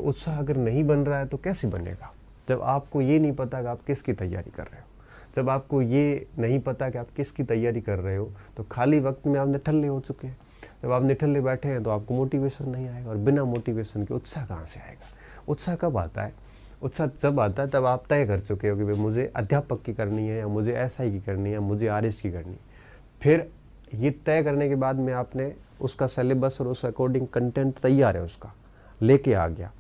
तो उत्साह अगर नहीं बन रहा है तो कैसे बनेगा? जब आपको ये नहीं पता कि आप किसकी तैयारी कर रहे हो, जब आपको ये नहीं पता कि आप किसकी तैयारी कर रहे हो, तो खाली वक्त में आप निठल्ले हो चुके हैं। जब आप निठल्ले बैठे हैं तो आपको मोटिवेशन नहीं आएगा, और बिना मोटिवेशन के उत्साह कहाँ से आएगा? उत्साह कब आता है? उत्साह जब आता है तब आप तय कर चुके हो कि भाई मुझे अध्यापक की करनी है, या मुझे एसआई की करनी है, या मुझे आरएस की करनी है। फिर ये तय करने के बाद में आपने उसका सिलेबस और उस अकॉर्डिंग कंटेंट तैयार है, उसका लेके आ गया,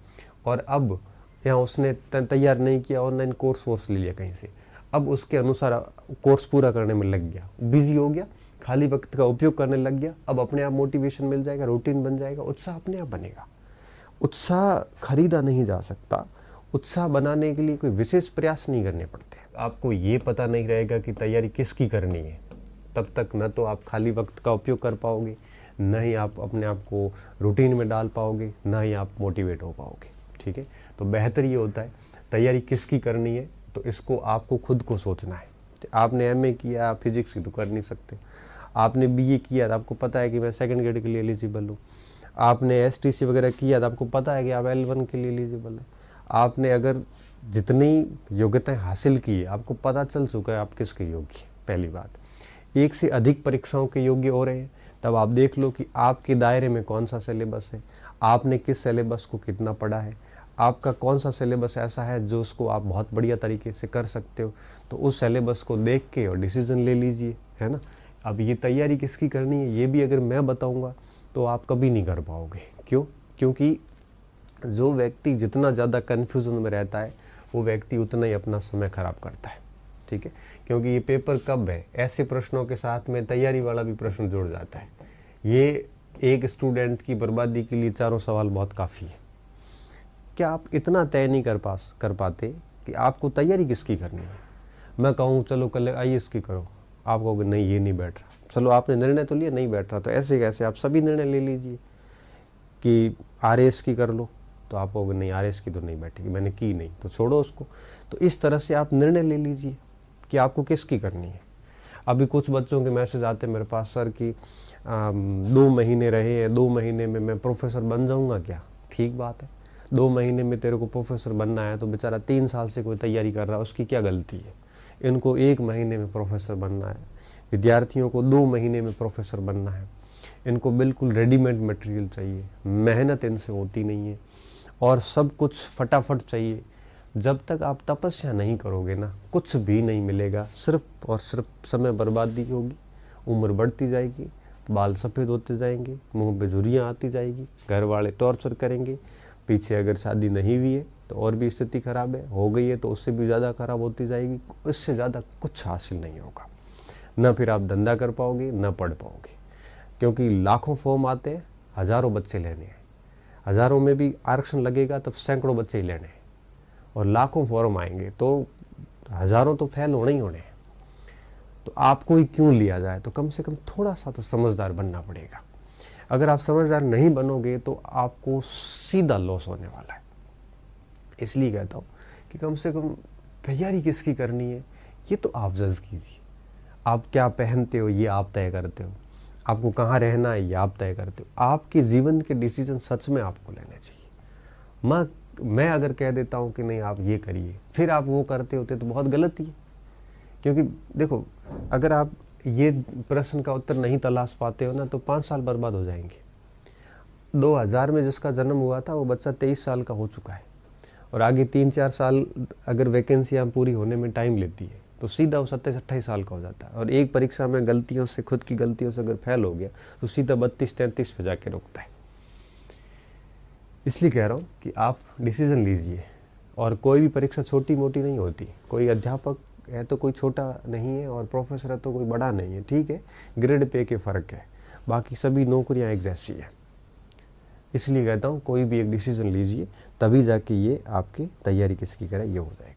और अब या उसने तैयार नहीं किया, ऑनलाइन कोर्स ले लिया कहीं से, अब उसके अनुसार कोर्स पूरा करने में लग गया, बिजी हो गया, खाली वक्त का उपयोग करने लग गया, अब अपने आप मोटिवेशन मिल जाएगा, रूटीन बन जाएगा, उत्साह अपने आप बनेगा। उत्साह खरीदा नहीं जा सकता। उत्साह बनाने के लिए कोई विशेष प्रयास नहीं करने पड़ते। आपको ये पता नहीं रहेगा कि तैयारी किसकी करनी है, तब तक न तो आप खाली वक्त का उपयोग कर पाओगे, न ही आप अपने आप को रूटीन में डाल पाओगे, न ही आप मोटिवेट हो पाओगे। ठीक है, तो बेहतर ये होता है तैयारी किसकी करनी है, तो इसको आपको खुद को सोचना है। आपने एमए किया, आप फिजिक्स की तो कर नहीं सकते। आपने बीए किया तो आपको पता है कि मैं सेकंड ग्रेड के लिए एलिजिबल हूँ। आपने एसटीसी वगैरह किया तो आपको पता है कि आप L1 के लिए एलिजिबल हैं। आपने अगर जितनी योग्यताएं हासिल की है, आपको पता चल चुका है आप किसके योग्य हैं। पहली बात, एक से अधिक परीक्षाओं के योग्य हो रहे हैं, तब आप देख लो कि आपके दायरे में कौन सा सिलेबस है, आपने किस सिलेबस को कितना पढ़ा है, आपका कौन सा सिलेबस ऐसा है जो उसको आप बहुत बढ़िया तरीके से कर सकते हो, तो उस सिलेबस को देख के और डिसीजन ले लीजिए, है ना। अब ये तैयारी किसकी करनी है ये भी अगर मैं बताऊंगा तो आप कभी नहीं कर पाओगे। क्यों? क्योंकि जो व्यक्ति जितना ज़्यादा कन्फ्यूज़न में रहता है वो व्यक्ति उतना ही अपना समय खराब करता है। ठीक है, क्योंकि ये पेपर कब है, ऐसे प्रश्नों के साथ में तैयारी वाला भी प्रश्न जुड़ जाता है। ये एक स्टूडेंट की बर्बादी के लिए चारों सवाल बहुत काफ़ी है। क्या आप इतना तय नहीं कर पाते कि आपको तैयारी किसकी करनी है? मैं कहूँ चलो कल आईएएस की करो, आप कहोगे नहीं ये नहीं बैठ रहा। चलो आपने निर्णय तो लिया नहीं बैठ रहा, तो ऐसे कैसे आप सभी निर्णय ले लीजिए कि आरएएस की कर लो, तो आप कहोगे नहीं आरएएस की तो नहीं बैठेगी, मैंने की नहीं तो छोड़ो उसको। तो इस तरह से आप निर्णय ले लीजिए कि आपको किसकी करनी है। अभी कुछ बच्चों के मैसेज आते हैं मेरे पास, सर कि 2 महीने रहे हैं, 2 महीने में मैं प्रोफेसर बन जाऊँगा क्या? ठीक बात है, 2 महीने में तेरे को प्रोफेसर बनना है, तो बेचारा 3 साल से कोई तैयारी कर रहा है, उसकी क्या गलती है? इनको 1 महीने में प्रोफेसर बनना है, विद्यार्थियों को 2 महीने में प्रोफेसर बनना है। इनको बिल्कुल रेडीमेड मटेरियल चाहिए, मेहनत इनसे होती नहीं है, और सब कुछ फटाफट चाहिए। जब तक आप तपस्या नहीं करोगे ना, कुछ भी नहीं मिलेगा, सिर्फ और सिर्फ समय बर्बादी होगी, उम्र बढ़ती जाएगी, बाल सफ़ेद होते जाएंगे, मुंह पे झुर्रियाँ आती जाएगी, घर वाले टॉर्चर करेंगे, पीछे अगर शादी नहीं हुई है तो और भी स्थिति खराब है, हो गई है तो उससे भी ज़्यादा खराब होती जाएगी। इससे ज़्यादा कुछ हासिल नहीं होगा, ना फिर आप धंधा कर पाओगे ना पढ़ पाओगे, क्योंकि लाखों फॉर्म आते हैं, हज़ारों बच्चे लेने हैं, हज़ारों में भी आरक्षण लगेगा तब सैकड़ों बच्चे ही लेने हैं, और लाखों फॉर्म आएंगे तो हज़ारों तो फेल होने ही होने हैं। तो आपको ही क्यों लिया जाए? तो कम से कम थोड़ा सा तो समझदार बनना पड़ेगा। अगर आप समझदार नहीं बनोगे तो आपको सीधा लॉस होने वाला है। इसलिए कहता हूँ कि कम से कम तैयारी किसकी करनी है ये तो आप जज कीजिए। आप क्या पहनते हो ये आप तय करते हो, आपको कहाँ रहना है ये आप तय करते हो। आपके जीवन के डिसीजन सच में आपको लेने चाहिए। मैं अगर कह देता हूँ कि नहीं आप ये करिए, फिर आप वो करते होते तो बहुत गलती है। क्योंकि देखो, अगर आप ये प्रश्न का उत्तर नहीं तलाश पाते हो ना तो 5 साल बर्बाद हो जाएंगे। 2000 में जिसका जन्म हुआ था वो बच्चा 23 साल का हो चुका है, और आगे 3-4 साल अगर वैकेंसियाँ पूरी होने में टाइम लेती है तो सीधा वो 27-28 साल का हो जाता है। और एक परीक्षा में गलतियों से, खुद की गलतियों से अगर फेल हो गया तो सीधा 32-33 पे जाके रुकता है। इसलिए कह रहा हूँ कि आप डिसीजन लीजिए, और कोई भी परीक्षा छोटी मोटी नहीं होती। कोई अध्यापक है तो कोई छोटा नहीं है, और प्रोफेसर है तो कोई बड़ा नहीं है। ठीक है, ग्रेड पे के फ़र्क है, बाकी सभी नौकरियां एक जैसी है। इसलिए कहता हूँ कोई भी एक डिसीजन लीजिए, तभी जाके ये आपकी तैयारी किसकी करे ये हो जाएगा।